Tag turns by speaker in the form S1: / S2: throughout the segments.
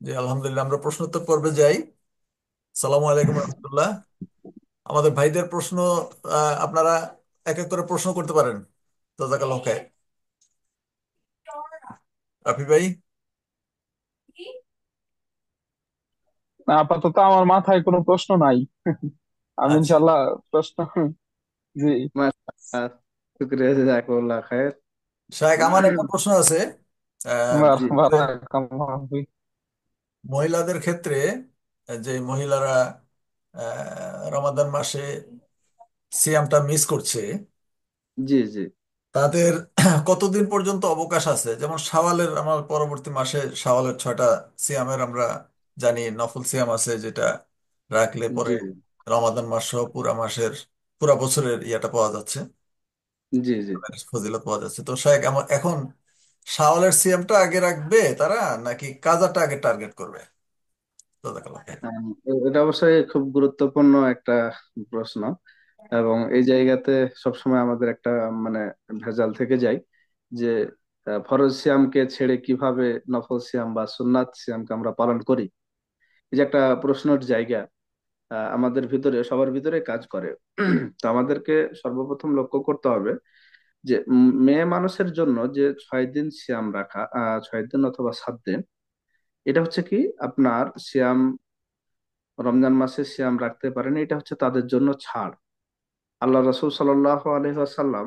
S1: জি, আলহামদুলিল্লাহ। আমরা প্রশ্নোত্তর পর্বে যাই। সালামু আলাইকুম রহমতুল্লাহ। আমাদের ভাইদের প্রশ্ন আপনারা এক এক করে প্রশ্ন করতে পারেন। জাযাকাল্লাহ খাইর। রাফি ভাই।
S2: আপাতত আমার মাথায় কোনো প্রশ্ন নাই। আমি
S1: আচ্ছা,
S2: ইনশাল্লাহ প্রশ্ন, জি।
S3: মাশাআল্লাহ, শুক্রিয়া জাযাকুমুল্লাহ খায়ের।
S1: শাহেখ, আমার একটা প্রশ্ন আছে।
S3: জি
S1: আমাদের
S2: বারাকাল্লাহু ফিক।
S1: মহিলাদের ক্ষেত্রে, যে মহিলারা রমাদান মাসে সিয়ামটা মিস করছে,
S3: জি জি
S1: তাদের কতদিন পর্যন্ত অবকাশ আছে? যেমন শাওয়ালের, আমার পরবর্তী মাসে শাওয়ালের 6টা সিয়ামের আমরা জানি নফল সিয়াম আছে, যেটা রাখলে পরে
S3: জি
S1: রমাদান মাস সহ পুরা মাসের, পুরা বছরের ইয়েটা পাওয়া যাচ্ছে,
S3: জি জি।
S1: ফজিলত পাওয়া যাচ্ছে। তো শায়েখ, এখন শাওয়ালের সিয়ামটা আগে রাখবে তারা, নাকি কাজাটা আগে টার্গেট করবে? জাযাকাল্লাহ খাইর।
S3: এটা অবশ্যই খুব গুরুত্বপূর্ণ একটা প্রশ্ন, এবং এই জায়গাতে সবসময় আমাদের একটা মানে ভেজাল থেকে যায় যে ফরজ সিয়ামকে ছেড়ে কিভাবে নফল সিয়াম বা সুন্নাত সিয়ামকে আমরা পালন করি। এই যে একটা প্রশ্নের জায়গা আমাদের ভিতরে, সবার ভিতরে কাজ করে। তো আমাদেরকে সর্বপ্রথম লক্ষ্য করতে হবে যে মেয়ে মানুষের জন্য যে 6 দিন সিয়াম রাখা, 6 দিন অথবা 7 দিন, এটা হচ্ছে কি আপনার সিয়াম, রমজান মাসে সিয়াম রাখতে পারেন, এটা হচ্ছে তাদের জন্য ছাড়। আল্লাহ রসুল সাল্লাল্লাহু আলাইহি ওয়াসাল্লাম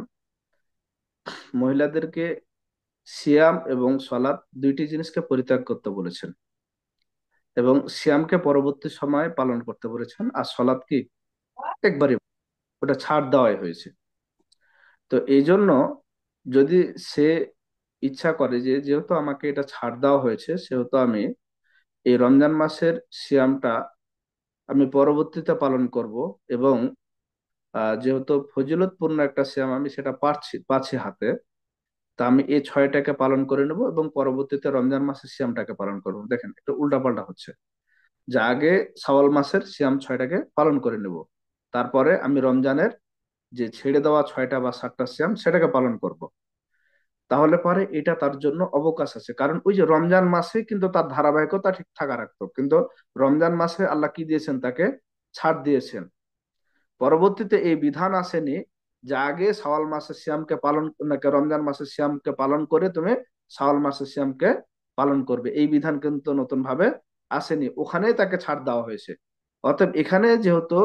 S3: মহিলাদেরকে সিয়াম এবং সালাত দুইটি জিনিসকে পরিত্যাগ করতে বলেছেন, এবং সিয়ামকে পরবর্তী সময় পালন করতে বলেছেন, আর সালাত কি একবারই ওটা ছাড় দেওয়াই হয়েছে। তো এই জন্য যদি সে ইচ্ছা করে যে যেহেতু আমাকে এটা ছাড় দেওয়া হয়েছে, সেহেতু আমি এই রমজান মাসের সিয়ামটা আমি পরবর্তীতে পালন করব, এবং যেহেতু ফজিলতপূর্ণ একটা সিয়াম আমি সেটা পাচ্ছি হাতে, তা আমি এই 6টাকে পালন করে নেব এবং পরবর্তীতে রমজান মাসের সিয়ামটাকে পালন করব। দেখেন, একটু উল্টাপাল্টা হচ্ছে, যে আগে শাওয়াল মাসের সিয়াম 6টাকে পালন করে নেব, তারপরে আমি রমজানের যে ছেড়ে দেওয়া 6টা বা 7টা সিয়াম সেটাকে পালন করব। তাহলে পরে এটা তার জন্য অবকাশ আছে, কারণ ওই যে রমজান মাসে কিন্তু তার ধারাবাহিকতা ঠিক থাকা রাখতো, কিন্তু রমজান মাসে আল্লাহ কি দিয়েছেন, তাকে ছাড় দিয়েছেন। পরবর্তীতে এই বিধান আসেনি যে আগে শাওয়াল মাসের সিয়ামকে পালন নাকি রমজান মাসের সিয়ামকে পালন করে তুমি শাওয়াল মাসের সিয়ামকে পালন করবে, এই বিধান কিন্তু নতুন ভাবে আসেনি, ওখানেই তাকে ছাড় দেওয়া হয়েছে। অতএব এখানে যেহেতু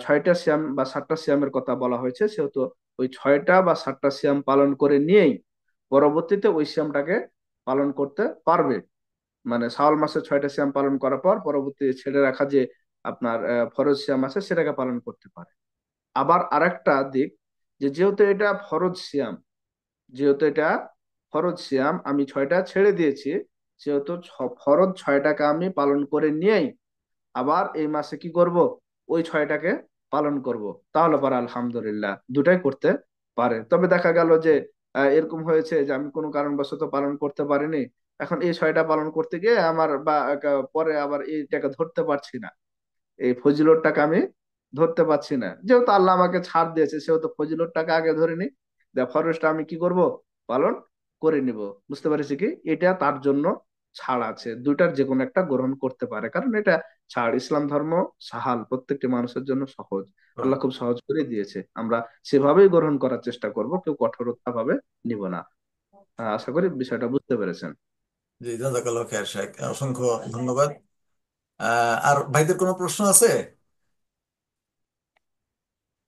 S3: 6টা সিয়াম বা 7টা সিয়ামের কথা বলা হয়েছে, সেহেতু ওই 6টা বা 7টা সিয়াম পালন করে নিয়েই পরবর্তীতে ওই সিয়ামটাকে পালন করতে পারবে। মানে শাওয়াল মাসে 6টা সিয়াম পালন করার পর পরবর্তী ছেড়ে রাখা যে আপনার ফরজ সিয়াম আছে সেটাকে পালন করতে পারে। আবার আরেকটা দিক, যে যেহেতু এটা ফরজ সিয়াম, যেহেতু এটা ফরজ সিয়াম আমি 6টা ছেড়ে দিয়েছি, সেহেতু ফরজ 6টাকে আমি পালন করে নিয়েই আবার এই মাসে কি করব, ওই 6টাকে পালন করব। তাহলে পরে আলহামদুলিল্লাহ দুটাই করতে পারে। তবে দেখা গেল যে এরকম হয়েছে যে আমি কোনো কারণবশত পালন করতে পারিনি, এখন এই 6টা পালন করতে গিয়ে আমার বা পরে আবার এইটাকে ধরতে পারছি না, এই ফজিলতটাকে আমি ধরতে পারছি না, যেহেতু আল্লাহ আমাকে ছাড় দিয়েছে সেহেতু ফজিলতটাকে আগে ধরে নি, ফরজটা আমি কি করব, পালন করে নিব। বুঝতে পারছি কি, এটা তার জন্য ছাড় আছে, দুইটার যে কোনো একটা গ্রহণ করতে পারে, কারণ এটা ছাড়। ইসলাম ধর্ম সাহাল, প্রত্যেকটি মানুষের জন্য সহজ, আল্লাহ খুব সহজ করে দিয়েছে, আমরা সেভাবেই গ্রহণ করার চেষ্টা করব, কেউ কঠোরতা ভাবে নিব না। আশা করি বিষয়টা বুঝতে পেরেছেন।
S1: জি, জাযাকাল্লাহ খাইর শাহেখ, অসংখ্য ধন্যবাদ। আর ভাইদের কোনো প্রশ্ন আছে?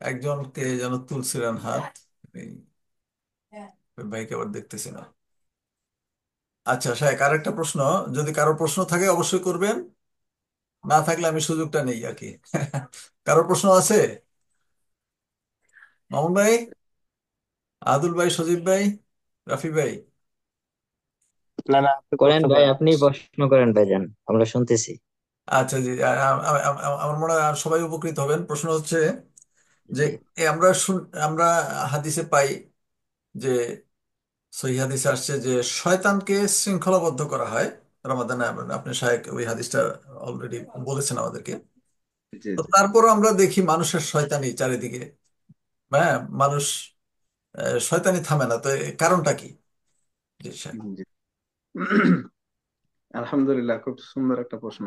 S1: একজন কে যেন তুলছিলেন হাত, এই ওই ভাইকে আবার দেখতেছি না। আচ্ছা শাহেখ, আরেকটা প্রশ্ন, যদি কারো প্রশ্ন থাকে অবশ্যই করবেন, না থাকলে আমি সুযোগটা নেই আর কি। কারো প্রশ্ন আছে? মামুন ভাই, আদুল ভাই, সজীব ভাই, রাফি ভাই?
S3: না না, আপনি
S4: করেন
S3: করতে
S4: ভাই,
S3: পারেন।
S4: আপনি প্রশ্ন করেন ভাইজান, আমরা শুনতেছি।
S1: আচ্ছা জি, আমার মনে হয় আর সবাই উপকৃত হবেন। প্রশ্ন হচ্ছে যে
S4: জি।
S1: আমরা হাদিসে পাই যে, সহিহ হাদিসে আসছে যে শয়তানকে শৃঙ্খলাবদ্ধ করা হয় রমাদানে। আপনি শাহেখ ওই হাদিসটা অলরেডি বলেছেন আমাদেরকে।
S3: জি
S1: তো
S3: জি
S1: তারপরও আমরা দেখি মানুষের শয়তানি চারিদিকে। হ্যাঁ, মানুষ শয়তানি থামে না, তো এর কারণটা কি? জি শাহেখ।
S3: জি। আলহামদুলিল্লাহ, খুব সুন্দর একটা প্রশ্ন।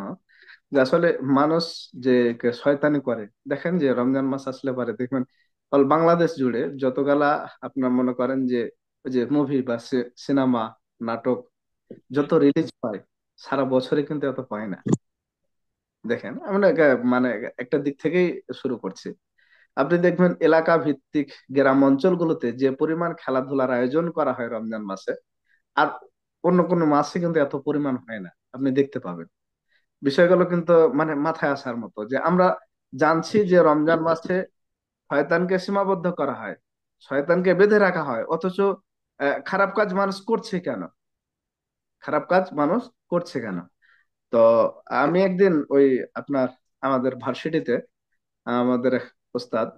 S3: যে আসলে মানুষ যে শয়তানি করে, দেখেন যে রমজান মাস আসলে পারে দেখবেন অল বাংলাদেশ জুড়ে যতগুলা আপনার মনে করেন যে ওই যে মুভি বা সিনেমা, নাটক যত রিলিজ পায়, সারা বছরে কিন্তু এত পায় না। দেখেন আমরা মানে একটা দিক থেকেই শুরু করছি। আপনি দেখবেন এলাকা ভিত্তিক গ্রাম অঞ্চলগুলোতে যে পরিমাণ খেলাধুলার আয়োজন করা হয় রমজান মাসে, আর অন্য কোনো মাসে কিন্তু এত পরিমাণ হয় না, আপনি দেখতে পাবেন। বিষয়গুলো কিন্তু মানে মাথায় আসার মতো যে আমরা জানছি যে রমজান মাসে শয়তানকে সীমাবদ্ধ করা হয়, শয়তানকে বেঁধে রাখা হয়, অথচ খারাপ কাজ মানুষ করছে কেন? খারাপ কাজ মানুষ করছে কেন? তো আমি একদিন ওই আপনার আমাদের ভার্সিটিতে আমাদের এক ওস্তাদ,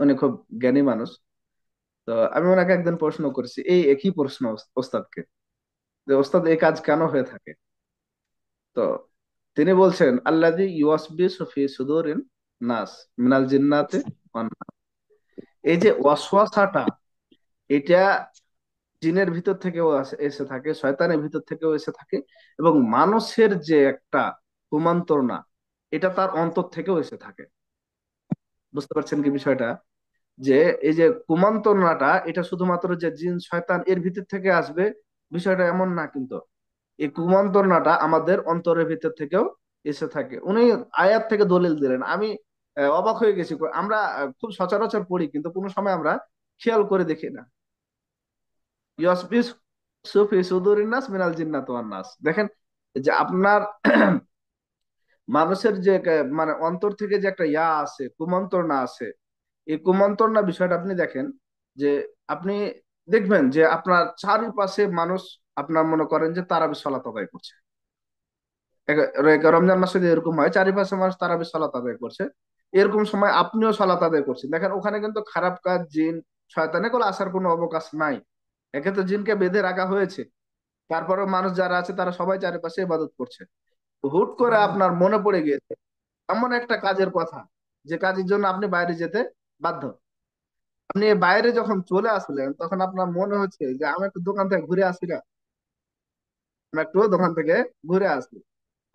S3: উনি খুব জ্ঞানী মানুষ। তো আমি ওনাকে একদিন প্রশ্ন করেছি, এই একই প্রশ্ন ওস্তাদকে, যে ওস্তাদ এই কাজ কেন হয়ে থাকে? তো তিনি বলছেন, আল্লাযী ইউওয়াসবিসু ফি সুদুরিন নাস মিনাল জিন্নাতি ওয়ান নাস। এই যে ওয়াসওয়াসাটা, এটা জিনের ভিতর থেকেও এসে থাকে, শয়তানের ভিতর থেকেও এসে থাকে, এবং মানুষের যে একটা কুমন্ত্রণা, এটা তার অন্তর থেকেও এসে থাকে। বুঝতে পারছেন কি বিষয়টা? যে এই যে কুমন্ত্রণাটা, এটা শুধুমাত্র যে জিন শয়তান এর ভিতর থেকে আসবে, বিষয়টা এমন না কিন্তু। এই কুমন্ত্রণাটা আমাদের অন্তরের ভিতর থেকেও এসে থাকে। উনি আয়াত থেকে দলিল দিলেন, আমি অবাক হয়ে গেছি। আমরা খুব সচরাচর পড়ি, কিন্তু কোনো সময় আমরা খেয়াল করে দেখি না। ইয়াসবিস সুফি সুদুরিন নাস মিনাল জিন্নাত ওয়ান নাস। দেখেন যে আপনার মানুষের যে মানে অন্তর থেকে যে একটা আছে, কুমন্ত্রণা আছে, এই কুমন্ত্রণা বিষয়টা আপনি দেখেন যে আপনি দেখবেন যে আপনার চারিপাশে মানুষ আপনার মনে করেন যে তারাবি সালাত আদায় করছে। রমজান মাসে যে এরকম হয়, চারিপাশে মানুষ তারাবি সালাত আদায় করছে, এরকম সময় আপনিও সালাত আদায় করছেন, দেখেন ওখানে কিন্তু খারাপ কাজ, জিন শয়তান এগুলো আসার কোনো অবকাশ নাই। একে তো জিনকে বেঁধে রাখা হয়েছে, তারপরে মানুষ যারা আছে তারা সবাই চারিপাশে ইবাদত করছে। হুট করে আপনার মনে পড়ে গিয়েছে এমন একটা কাজের কথা, যে কাজের জন্য আপনি বাইরে যেতে বাধ্য। আপনি বাইরে যখন চলে আসলেন, তখন আপনার মনে হচ্ছে যে আমি একটু দোকান থেকে ঘুরে আসি না, আমি একটু দোকান থেকে ঘুরে আসি।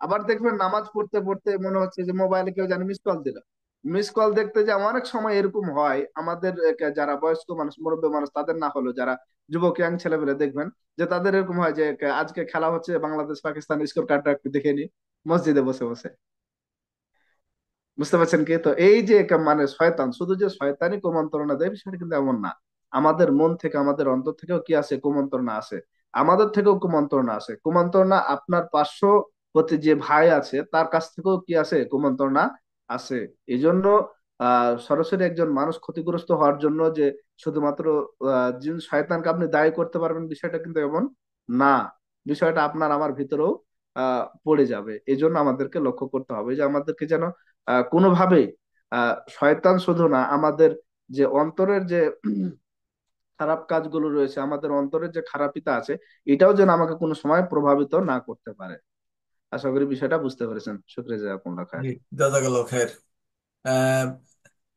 S3: আবার দেখবেন নামাজ পড়তে পড়তে মনে হচ্ছে যে মোবাইলে কেউ জানি মিস কল দিল। মিস কল দেখতে যে অনেক সময় এরকম হয় আমাদের, যারা বয়স্ক মানুষ, মুরব্বী মানুষ, তাদের না হলো যারা যুবক ইয়াং ছেলেপেলে দেখবেন যে তাদের এরকম হয় যে আজকে খেলা হচ্ছে বাংলাদেশ পাকিস্তান, স্কোর কার্ডটা একটু দেখে নি মসজিদে বসে বসে। বুঝতে পারছেন কি? তো এই যে মানে শয়তান শুধু যে শয়তানি কুমন্ত্রণা দেয়, বিষয়টা কিন্তু এমন না। আমাদের মন থেকে, আমাদের অন্তর থেকেও কি আছে? কুমন্ত্রণা আছে। আমাদের থেকেও কুমন্ত্রণা আছে। কুমন্ত্রণা আপনার পার্শ্ববর্তী যে ভাই আছে তার কাছ থেকেও কি আছে? কুমন্ত্রণা আছে। এই জন্য সরাসরি একজন মানুষ ক্ষতিগ্রস্ত হওয়ার জন্য যে শুধুমাত্র জিন শয়তানকে আপনি দায়ী করতে পারবেন, বিষয়টা কিন্তু এমন না। বিষয়টা আপনার আমার ভিতরেও পড়ে যাবে। এই জন্য আমাদেরকে লক্ষ্য করতে হবে যে আমাদেরকে যেন কোনোভাবেই শয়তান শুধু না, আমাদের যে অন্তরের যে খারাপ কাজগুলো রয়েছে, আমাদের অন্তরের যে খারাপিতা আছে, এটাও যেন আমাকে কোনো সময় প্রভাবিত না করতে পারে। আশা করি বিষয়টা বুঝতে পেরেছেন। শুক্রিয়া, জাযাকুমুল্লাহ খায়ের।
S1: জি, জাজাকাল্লাহ খায়ের। আহ,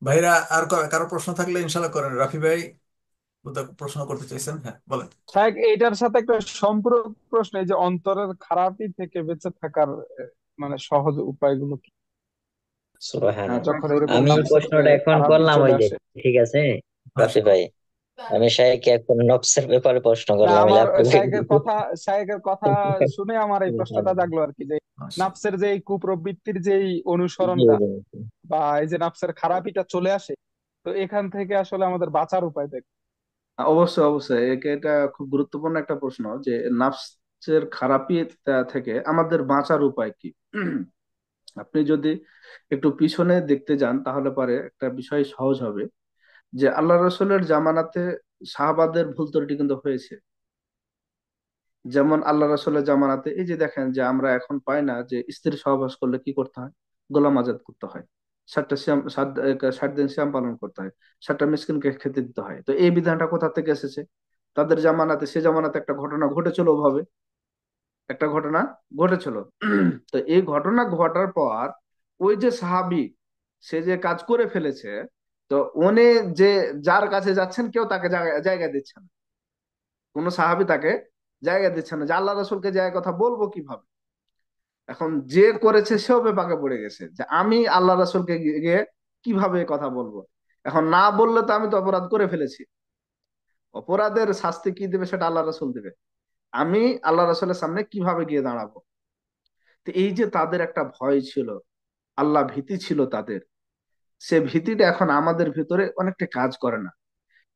S1: ভাইরা আর কারো প্রশ্ন থাকলে ইনশাল্লাহ করেন। রাফি ভাই বোধহয় প্রশ্ন করতে চাইছেন, হ্যাঁ বলেন।
S2: শায়েখ, এইটার সাথে একটা সম্পূরক প্রশ্ন, এই যে অন্তরের খারাপই থেকে বেঁচে থাকার মানে সহজ উপায়গুলো কি?
S4: সুবহানাল্লাহ।
S2: যখন এরকম
S4: আমি
S2: নফসের
S4: প্রশ্নটা এখন
S2: খারাপি
S4: করলাম
S2: চলে
S4: ওই যে,
S2: আসে।
S4: ঠিক আছে রাফি
S1: মাশাআল্লাহ।
S4: ভাই, আমি শাইখকে এখন নফসের ব্যাপারে প্রশ্ন
S2: না,
S4: করলাম,
S2: আমার
S4: ল্যাপটপে
S2: শায়েখের কথা শুনে আমার এই প্রশ্নটা জাগলো আর কি, যে
S1: মাশাআল্লাহ।
S2: নাফসের যে এই কুপ্রবৃত্তির যে এই
S4: জি,
S2: অনুসরণটা,
S4: জি।
S2: বা এই যে নাফসের খারাপিটা চলে আসে, তো এখান থেকে আসলে আমাদের বাঁচার উপায় দেখ।
S3: অবশ্যই অবশ্যই, এটা খুব গুরুত্বপূর্ণ একটা প্রশ্ন যে নাফসের খারাপি থেকে আমাদের বাঁচার উপায় কি। আপনি যদি একটু পিছনে দেখতে যান, তাহলে পরে একটা বিষয় সহজ হবে যে আল্লাহ রসুলের জামানাতে সাহাবাদের ভুল ত্রুটি কিন্তু হয়েছে। যেমন আল্লাহ রসুলের জামানাতে এই যে দেখেন যে আমরা এখন পাই না যে স্ত্রী সহবাস করলে কি করতে হয়? গোলাম আজাদ করতে হয়, 7 দিন সিয়াম পালন করতে হয়, 7টা মিসকিনকে খেতে দিতে হয়। তো এই বিধানটা কোথা থেকে এসেছে? তাদের জামানাতে, সে জামানাতে একটা ঘটনা ঘটেছিল ওভাবে, একটা ঘটনা ঘটেছিল। তো এই ঘটনা ঘটার পর ওই যে সাহাবি, সে যে কাজ করে ফেলেছে, তো উনি যে যার কাছে যাচ্ছেন কেউ তাকে জায়গা দিচ্ছে না, কোনো সাহাবি তাকে জায়গা দিচ্ছে না, যে আল্লাহ রাসূলকে জায়গা কথা বলবো কিভাবে। এখন যে করেছে সেও বেপাকে পড়ে গেছে, যে আমি আল্লাহ রাসূলকে গিয়ে কিভাবে এ কথা বলবো। এখন না বললে তো আমি তো অপরাধ করে ফেলেছি, অপরাধের শাস্তি কি দেবে সেটা আল্লাহ রাসূল দেবে, আমি আল্লাহ রাসূলের সামনে কিভাবে গিয়ে দাঁড়াবো। তো এই যে তাদের একটা ভয় ছিল, আল্লাহ ভীতি ছিল তাদের, সে ভীতিটা এখন আমাদের ভিতরে অনেকটা কাজ করে না।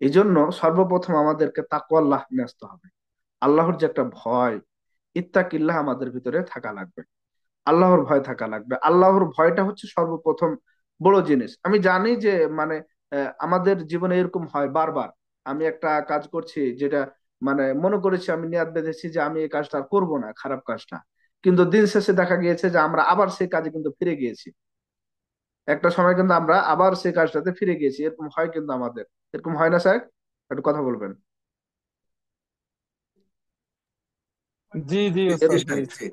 S3: এই জন্য সর্বপ্রথম আমাদেরকে তাকওয়াল্লাহ নিয়ে আসতে হবে। আল্লাহর যে একটা ভয়, ইত্তাকিল্লাহ আমাদের ভিতরে থাকা লাগবে, আল্লাহর ভয় থাকা লাগবে। আল্লাহর ভয়টা হচ্ছে সর্বপ্রথম বড় জিনিস। আমি জানি যে মানে আমাদের জীবনে এরকম হয় বারবার, আমি একটা কাজ করছি যেটা মানে মনে করেছি, আমি নিয়াত বেঁধেছি যে আমি এই কাজটা আর করবো না, খারাপ কাজটা, কিন্তু দিন শেষে দেখা গিয়েছে যে আমরা আবার সেই কাজে কিন্তু ফিরে গিয়েছি, একটা সময় কিন্তু আমরা আবার সেই কাজটাতে ফিরে গিয়েছি। এরকম হয় কিন্তু আমাদের, এরকম হয় না স্যার? একটু কথা বলবেন।
S2: জি জি
S1: জি জি
S2: ওস্তাদ, জি।
S1: শাহেদ, জি।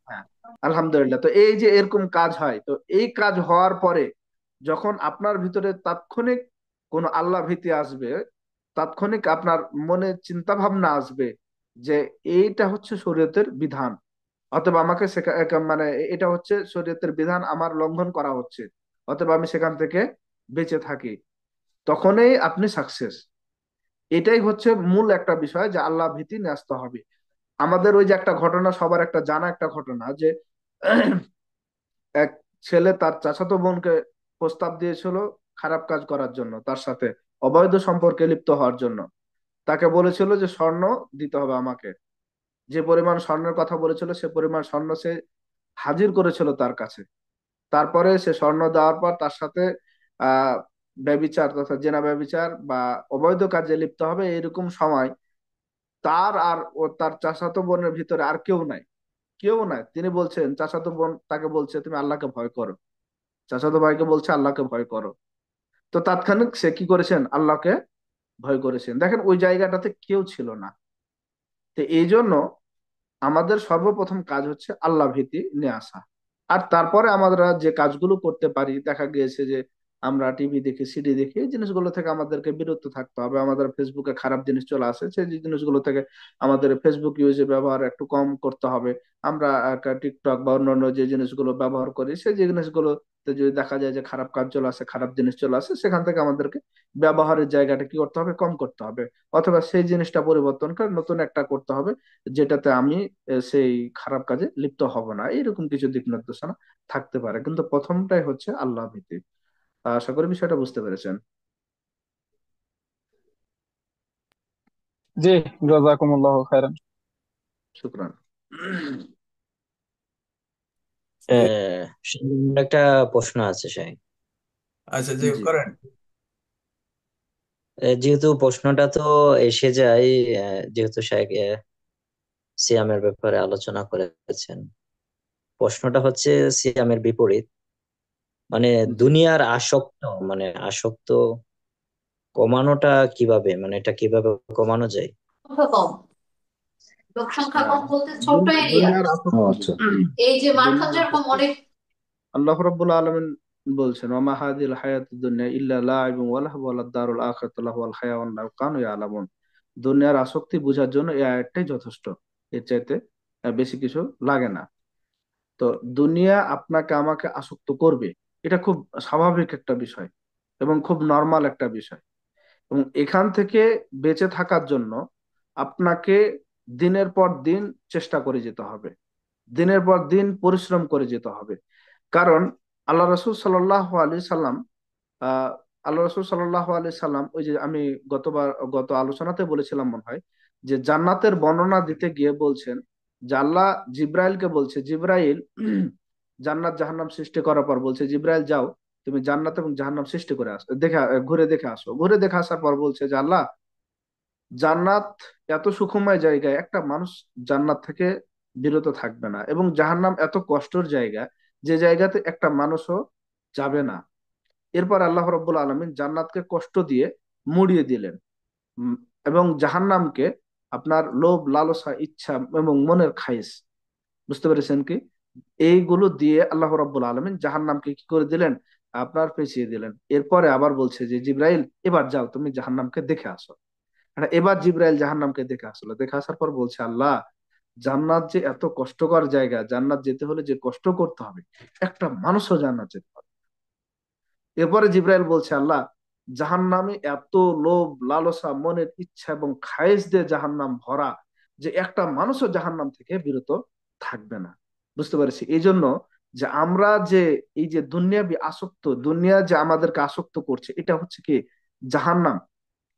S3: হ্যাঁ, আলহামদুলিল্লাহ। তো এই যে এরকম কাজ হয়, তো এই কাজ হওয়ার পরে যখন আপনার ভিতরে তাৎক্ষণিক কোনো আল্লাহ ভীতি আসবে, তাৎক্ষণিক আপনার মনে চিন্তা ভাবনা আসবে যে এইটা হচ্ছে শরীয়তের বিধান, অথবা আমাকে মানে এটা হচ্ছে শরীয়তের বিধান, আমার লঙ্ঘন করা হচ্ছে, অথবা আমি সেখান থেকে বেঁচে থাকি, তখনই আপনি সাকসেস। এটাই হচ্ছে মূল একটা বিষয়, যে আল্লাহ ভীতি নিয়ে আসতে হবে আমাদের। ওই যে একটা ঘটনা, সবার একটা জানা একটা ঘটনা, যে এক ছেলে তার চাচাতো বোনকে প্রস্তাব দিয়েছিল খারাপ কাজ করার জন্য, তার সাথে অবৈধ সম্পর্কে লিপ্ত হওয়ার জন্য। তাকে বলেছিল যে স্বর্ণ দিতে হবে আমাকে, যে পরিমাণ স্বর্ণের কথা বলেছিল সে পরিমাণ স্বর্ণ সে হাজির করেছিল তার কাছে। তারপরে সে স্বর্ণ দেওয়ার পর তার সাথে আহ ব্যভিচার তথা জেনা ব্যভিচার বা অবৈধ কাজে লিপ্ত হবে, এরকম সময় তার আর ও তার চাচাতো বোনের ভিতরে আর কেউ নাই, কেউ নাই। তিনি বলছেন, চাচাতো বোন তাকে বলছে তুমি আল্লাহকে ভয় করো, চাচাতো ভাইকে বলছে আল্লাহকে ভয় করো। তো তাৎক্ষণিক সে কি করেছেন, আল্লাহকে ভয় করেছেন। দেখেন ওই জায়গাটাতে কেউ ছিল না। তো এই জন্য আমাদের সর্বপ্রথম কাজ হচ্ছে আল্লাহ ভীতি নিয়ে আসা। আর তারপরে আমরা যে কাজগুলো করতে পারি, দেখা গিয়েছে যে আমরা টিভি দেখি, সিডি দেখি, এই জিনিসগুলো থেকে আমাদেরকে বিরত থাকতে হবে। আমাদের ফেসবুকে খারাপ জিনিস চলে আসে, সেই জিনিসগুলো থেকে আমাদের ফেসবুক ইউজের ব্যবহার একটু কম করতে হবে। আমরা একটা টিকটক বা অন্যান্য যে জিনিসগুলো ব্যবহার করি, সেই জিনিসগুলোতে যদি দেখা যায় যে খারাপ কাজ চলে আসে, খারাপ জিনিস চলে আসে, সেখান থেকে আমাদেরকে ব্যবহারের জায়গাটা কি করতে হবে, কম করতে হবে। অথবা সেই জিনিসটা পরিবর্তন করে নতুন একটা করতে হবে, যেটাতে আমি সেই খারাপ কাজে লিপ্ত হব না। এরকম কিছু দিক নির্দেশনা থাকতে পারে, কিন্তু প্রথমটাই হচ্ছে আল্লাহ ভীতি। আশা করি বিষয়টা বুঝতে পেরেছেন।
S2: জি, জাযাকুমুল্লাহু খাইরান।
S3: শুক্রান।
S4: সামনে একটা প্রশ্ন আছে শাই।
S1: আচ্ছা, যে
S3: জি।
S1: করেন।
S4: যেহেতু প্রশ্নটা তো এসে যায়, যেহেতু শাইখ সিয়ামের ব্যাপারে আলোচনা করেছেন, প্রশ্নটা হচ্ছে সিয়ামের বিপরীত, মানে
S3: জি।
S4: দুনিয়ার আসক্ত, মানে আসক্ত কমানোটা কিভাবে, মানে এটা কিভাবে কমানো যায়?
S5: সংখ্যা কম, লোক সংখ্যা
S3: আহ,
S5: কম বলতে ছোট এরিয়া।
S3: দুনিয়ার
S5: ও
S3: আসক্তি,
S5: আচ্ছা, এই যে মার্খান
S3: দুনিয়ার
S5: যেরকম
S3: আসক্তি,
S5: অনেক।
S3: আল্লাহ রাব্বুল আলামিন বলছেন, ওয়া মা হাযিল হায়াতুদ দুনিয়া ইল্লা লাইবুন ওয়া লাহবুন ওয়া লাদ-দারুল আখিরাতু লাহুল হায়াওয়ান লাউ কানু ইয়ালামুন। দুনিয়ার আসক্তি বোঝার জন্য এই আয়াতটাই যথেষ্ট, এর চাইতে বেশি কিছু লাগে না। তো দুনিয়া আপনাকে আমাকে আসক্ত করবে, এটা খুব স্বাভাবিক একটা বিষয় এবং খুব নর্মাল একটা বিষয়। এবং এখান থেকে বেঁচে থাকার জন্য আপনাকে দিনের পর দিন চেষ্টা করে যেতে হবে, দিনের পর দিন পরিশ্রম করে যেতে হবে। কারণ আল্লাহ রসুল সাল্লাহ আলি সাল্লাম, আহ আল্লাহ রসুল সাল্লাহ আলি সাল্লাম, ওই যে আমি গত আলোচনাতে বলেছিলাম মনে হয়, যে জান্নাতের বর্ণনা দিতে গিয়ে বলছেন যে আল্লাহ জিব্রাইলকে বলছে, জিব্রাইল জান্নাত জাহান্নাম সৃষ্টি করার পর বলছে, জিব্রাইল যাও তুমি জান্নাত এবং জাহান্নাম সৃষ্টি করে আসো, ঘুরে দেখে আসো। ঘুরে দেখে আসার পর বলছে যে আল্লাহ, জান্নাত এত সুখময় জায়গায় একটা মানুষ জান্নাত থেকে বিরত থাকবে না, এবং জাহান্নাম এত কষ্টের জায়গা যে জায়গাতে একটা মানুষও যাবে না। এরপর আল্লাহ রব্বুল আলমিন জান্নাতকে কষ্ট দিয়ে মুড়িয়ে দিলেন, উম, এবং জাহান্নামকে আপনার লোভ লালসা ইচ্ছা এবং মনের খাইশ, বুঝতে পেরেছেন কি, এইগুলো দিয়ে আল্লাহ রব্বুল আলমিন জাহান্নামকে কি করে দিলেন, আপনার পেঁচিয়ে দিলেন। এরপরে আবার বলছে যে জিব্রাইল এবার যাও তুমি জাহান্নামকে দেখে আসো। এবার জিব্রাইল জাহান্নামকে দেখে আসলো, দেখে আসার পর বলছে, আল্লাহ, জান্নাত যে এত কষ্টকর জায়গা, জান্নাত যেতে হলে যে কষ্ট করতে হবে, একটা মানুষও জান্নাত যেতে পারে। এরপরে জিব্রাইল বলছে, আল্লাহ, জাহান্নামে এত লোভ লালসা, মনের ইচ্ছা এবং খায়েশ দিয়ে জাহান্নাম ভরা, যে একটা মানুষও জাহান্নাম থেকে বিরত থাকবে না। বুঝতে পারছি। এই জন্য যে আমরা যে এই যে দুনিয়াবি আসক্ত, দুনিয়া যে আমাদেরকে আসক্ত করছে, এটা হচ্ছে কি জাহান্নাম,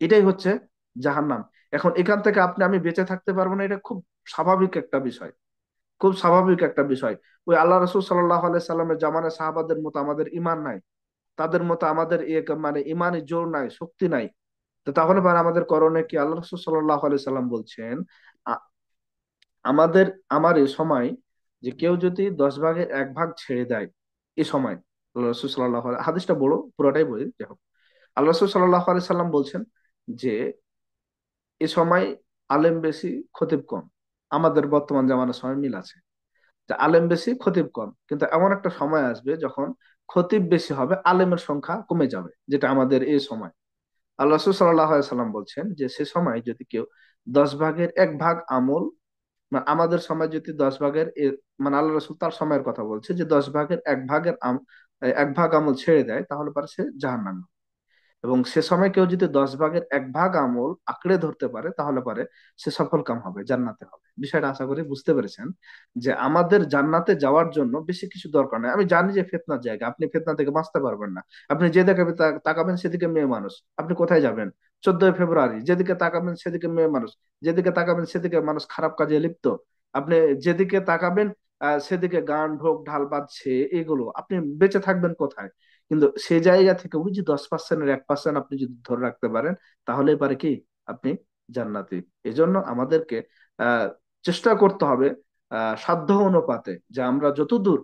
S3: এটাই হচ্ছে জাহান্নাম। এখন এখান থেকে আপনি আমি বেঁচে থাকতে পারবো না, এটা খুব স্বাভাবিক একটা বিষয়, খুব স্বাভাবিক একটা বিষয়। ওই আল্লাহ রসুল সাল্লাহ সাল্লামের জামানায় সাহাবাদের মতো আমাদের ইমান নাই, তাদের মতো আমাদের মানে ইমানের জোর নাই, শক্তি নাই। তো তাহলে পরে আমাদের করণীয় কি? আল্লাহ রসুল সাল্লাহ সাল্লাম বলছেন, আ- আমাদের আমার এই সময় যে কেউ যদি 10 ভাগের 1 ভাগ ছেড়ে দেয়, এই সময় আল্লাহ রসুল সাল্লাহ, হাদিসটা বড়, পুরোটাই বলি, যাই হোক। আল্লাহ রসুল সাল্লাহ সাল্লাম বলছেন যে এ সময় আলেম বেশি খতিব কম। আমাদের বর্তমান জামানার সময় মিল আছে, যে আলেম বেশি খতিব কম, কিন্তু এমন একটা সময় আসবে যখন খতিব বেশি হবে, আলেমের সংখ্যা কমে যাবে, যেটা আমাদের এই সময়। আল্লাহ রাসূল সাল্লাল্লাহু আলাইহি সাল্লাম বলছেন যে সে সময় যদি কেউ 10 ভাগের 1 ভাগ আমল, মানে আমাদের সময় যদি 10 ভাগের মানে আল্লাহ রসুল তার সময়ের কথা বলছে, যে 10 ভাগের 1 ভাগ আমল ছেড়ে দেয়, তাহলে পারে সে জাহান্নামী। এবং সে সময় কেউ যদি 10 ভাগের 1 ভাগ আমল আঁকড়ে ধরতে পারে, তাহলে পারে সে সফল কাম হবে, জান্নাতে হবে। বিষয়টা আশা করি বুঝতে পেরেছেন, যে আমাদের জান্নাতে যাওয়ার জন্য বেশি কিছু দরকার নেই। আমি জানি যে ফিতনার জায়গা, আপনি ফিতনা থেকে বাঁচতে পারবেন না। আপনি যেদিকে তাকাবেন সেদিকে মেয়ে মানুষ, আপনি কোথায় যাবেন? 14ই ফেব্রুয়ারি, যেদিকে তাকাবেন সেদিকে মেয়ে মানুষ, যেদিকে তাকাবেন সেদিকে মানুষ খারাপ কাজে লিপ্ত। আপনি যেদিকে তাকাবেন সেদিকে গান ঢোক ঢাল বাজছে, এগুলো আপনি বেঁচে থাকবেন কোথায়? কিন্তু সেই জায়গা থেকে ওই যে 10%-এর 1% আপনি যদি ধরে রাখতে পারেন, তাহলে পারে কি আপনি জান্নাতি। এজন্য আমাদেরকে আহ চেষ্টা করতে হবে সাধ্য অনুপাতে, যে আমরা যতদূর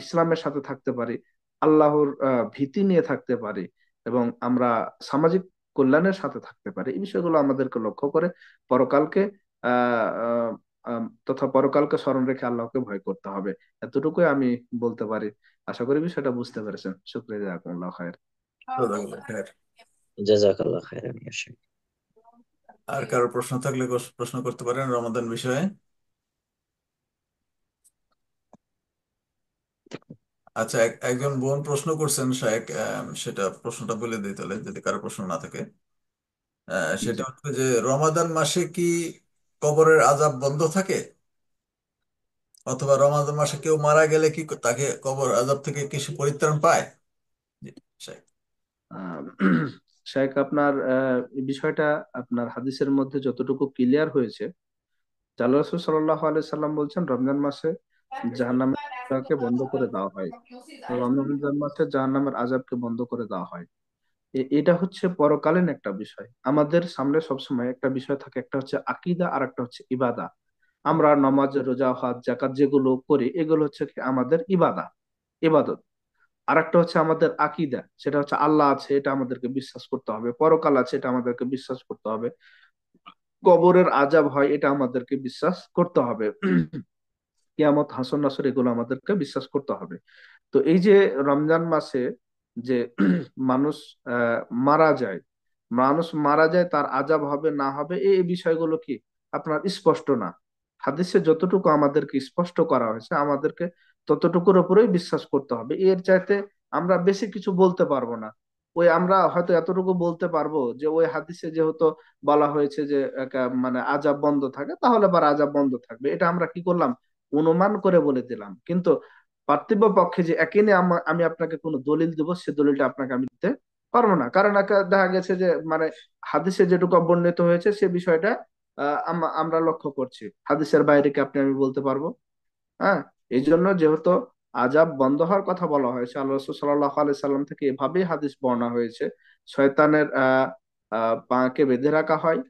S3: ইসলামের সাথে থাকতে পারি, আল্লাহর ভীতি নিয়ে থাকতে পারি, এবং আমরা সামাজিক কল্যাণের সাথে থাকতে পারি, এই বিষয়গুলো আমাদেরকে লক্ষ্য করে পরকালকে আহ আহ, তথা পরকালকে স্মরণ রেখে আল্লাহকে ভয় করতে হবে। এতটুকুই আমি বলতে পারি। আশা করি বিষয়টা বুঝতে পেরেছেন। শুক্রিয়া, জাযাকুমুল্লাহ খায়ের।
S1: জাযাকাল্লাহ খায়ের।
S4: জাজাকাল্লাহ খাইরান ইয়া শেখ।
S1: আর কারো প্রশ্ন থাকলে প্রশ্ন করতে পারেন রমাদান বিষয়ে। আচ্ছা, একজন বোন প্রশ্ন করছেন শায়েক, সেটা প্রশ্নটা বলে দিই তাহলে, যদি কারো প্রশ্ন না থাকে। সেটা
S3: জি।
S1: হচ্ছে যে রমাদান মাসে কি কবরের আযাব বন্ধ থাকে, অথবা রমাদান মাসে কেউ মারা গেলে কি তাকে কবর আযাব থেকে কিছু পরিত্রাণ পায়? জি, শায়েক।
S3: আহ, শাইখ, আপনার এই বিষয়টা আপনার হাদিসের মধ্যে যতটুকু ক্লিয়ার হয়েছে, আল্লাহ রাসূল সাল্লাল্লাহু আলাইহি সাল্লাম বলছেন রমজান মাসে জাহান্নামের আযাবকে বন্ধ করে দেওয়া হয়। রমজান মাসে জাহান্নামের আযাবকে বন্ধ করে দেওয়া হয়। এটা হচ্ছে পরকালীন একটা বিষয়। আমাদের সামনে সবসময় একটা বিষয় থাকে, একটা হচ্ছে আকীদা আর একটা হচ্ছে ইবাদা। আমরা নামাজ রোজা হজ যাকাত যেগুলো করি, এগুলো হচ্ছে কি আমাদের ইবাদত। আর একটা হচ্ছে আমাদের আকীদা, সেটা হচ্ছে আল্লাহ আছে, এটা আমাদেরকে বিশ্বাস করতে হবে, পরকাল আছে, এটা আমাদেরকে বিশ্বাস করতে হবে, কবরের আযাব হয়, এটা আমাদেরকে বিশ্বাস করতে হবে, কিয়ামত হাসর নাসর এগুলো আমাদেরকে বিশ্বাস করতে হবে। তো এই যে রমজান মাসে যে মানুষ মারা যায়, তার আযাব হবে না হবে, এই বিষয়গুলো কি আপনার স্পষ্ট না। হাদিসে যতটুকু আমাদেরকে স্পষ্ট করা হয়েছে, আমাদেরকে ততটুকুর উপরেই বিশ্বাস করতে হবে। এর চাইতে আমরা বেশি কিছু বলতে পারবো না। ওই আমরা হয়তো এতটুকু বলতে পারবো যে ওই হাদিসে যেহেতু বলা হয়েছে যে মানে আযাব বন্ধ থাকে, তাহলে আবার আযাব বন্ধ থাকবে, এটা আমরা কি করলাম, অনুমান করে বলে দিলাম। কিন্তু পার্থিব পক্ষে যে একে নিয়ে আমি আপনাকে কোনো দলিল দিব, সে দলিলটা আপনাকে আমি দিতে পারবো না। কারণ দেখা গেছে যে মানে হাদিসে যেটুকু বর্ণিত হয়েছে সে বিষয়টা আমরা লক্ষ্য করছি, হাদিসের বাইরে কি আপনি আমি বলতে পারবো? হ্যাঁ। এই জন্য যেহেতু আযাব বন্ধ হওয়ার কথা বলা হয়েছে, আল্লাহ রাসূল সাল্লাল্লাহু আলাইহি সাল্লাম থেকে এভাবেই হাদিস বর্ণনা হয়েছে, শয়তানের পাকে বেঁধে রাখা হয়,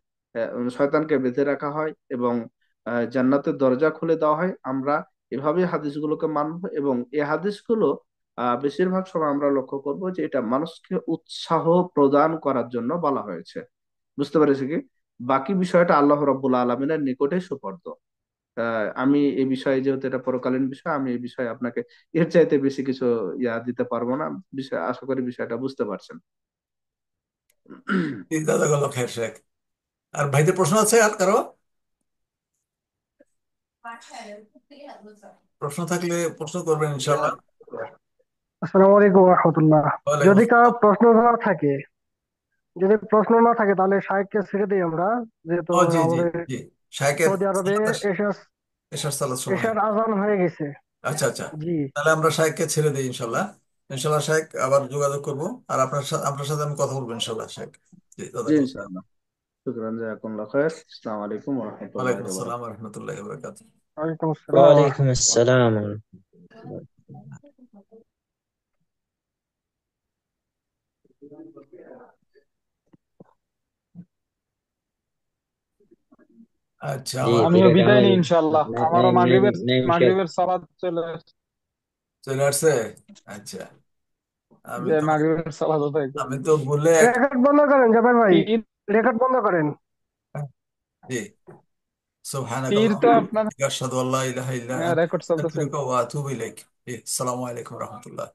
S3: শয়তানকে বেঁধে রাখা হয়, এবং জান্নাতের দরজা খুলে দেওয়া হয়। আমরা এভাবেই হাদিসগুলোকে মানবো, এবং এই হাদিসগুলো বেশিরভাগ সময় আমরা লক্ষ্য করব যে এটা মানুষকে উৎসাহ প্রদান করার জন্য বলা হয়েছে। বুঝতে পেরেছি কি? বাকি বিষয়টা আল্লাহ রাব্বুল আলামিনের নিকটে সুপর্দ। আমি এই বিষয়ে, যেহেতু এটা পরকালীন বিষয়, আমি এই বিষয়ে আপনাকে এর চাইতে বেশি কিছু দিতে পারবো না। বিষয় আশা করি বিষয়টা বুঝতে পারছেন।
S1: জাযাকাল্লাহ খায়ের শায়েক। আর ভাইদের প্রশ্ন আছে আর কারো? প্রশ্ন থাকলে প্রশ্ন করবেন ইনশাল্লাহ।
S6: আসসালামু আলাইকুম রহমতুল্লাহ।
S1: ওয়ালাইকুম
S6: যদি কারো
S1: আসসালাম।
S6: প্রশ্ন না থাকে তাহলে শাইখকে ছেড়ে দিই আমরা, যেহেতু
S1: ও জি জি
S6: আমাদের
S1: জি, শাইখের
S6: সৌদি আরবে
S1: সালাতের
S6: এশার
S1: এশার সালাত সময়।
S6: এশার আজান হয়ে গেছে।
S1: আচ্ছা আচ্ছা,
S6: জি।
S1: তাহলে আমরা শাইখকে ছেড়ে দিই ইনশাল্লাহ। ইনশাল্লাহ শাইখ আবার যোগাযোগ করবো, আর আপনার সাথে আমি কথা বলবো ইনশাল্লাহ শাইখ। জি,
S3: জি
S1: জাযাকাল্লাহ।
S3: ইনশাআল্লাহ। শুকরান, জাযাকুমুল্লাহ খায়ের। আসসালামু আলাইকুম ওয়া রাহমাতুল্লাহি
S1: ওয়ালাইকুম
S3: ওয়া
S1: আসসালাম
S3: বারাকাতুহু।
S1: রহমতুল্লাহ বরকাত।
S6: ওয়ালাইকুম আসসালাম ওয়া
S4: ওয়ালাইকুম
S6: রাহমাতুল্লাহ।
S4: আসসালাম।
S1: আচ্ছা,
S4: জি
S1: আমার
S2: আমিও
S4: বিরাট
S2: বিদায়
S4: আমি
S2: নিই ইনশাআল্লাহ, আমারও
S4: নাইম শেখ।
S2: মাগরিবের সালাত চলে আসছে।
S1: চলে আসছে। আচ্ছা, আমি
S2: যে
S1: তো
S2: মাগরিবের সালাত আদায়
S1: আমি
S2: করবো।
S1: তো বললে
S6: রেকর্ড বন্ধ করেন জাবের ভাই,
S2: পীর
S6: রেকর্ড বন্ধ করেন।
S1: জি,
S2: পীর
S1: সুবহানাকাল্লাহ
S2: তো আপনার
S1: আশহাদু আল্লা ইলাহা ইল্লা আনতা
S2: রেকর্ড চলতেছে।
S1: আস্তাগফিরুকা ওয়া আতুবু ইলাইক। জি, আসসালামু আলাইকুম রহমতুল্লাহ।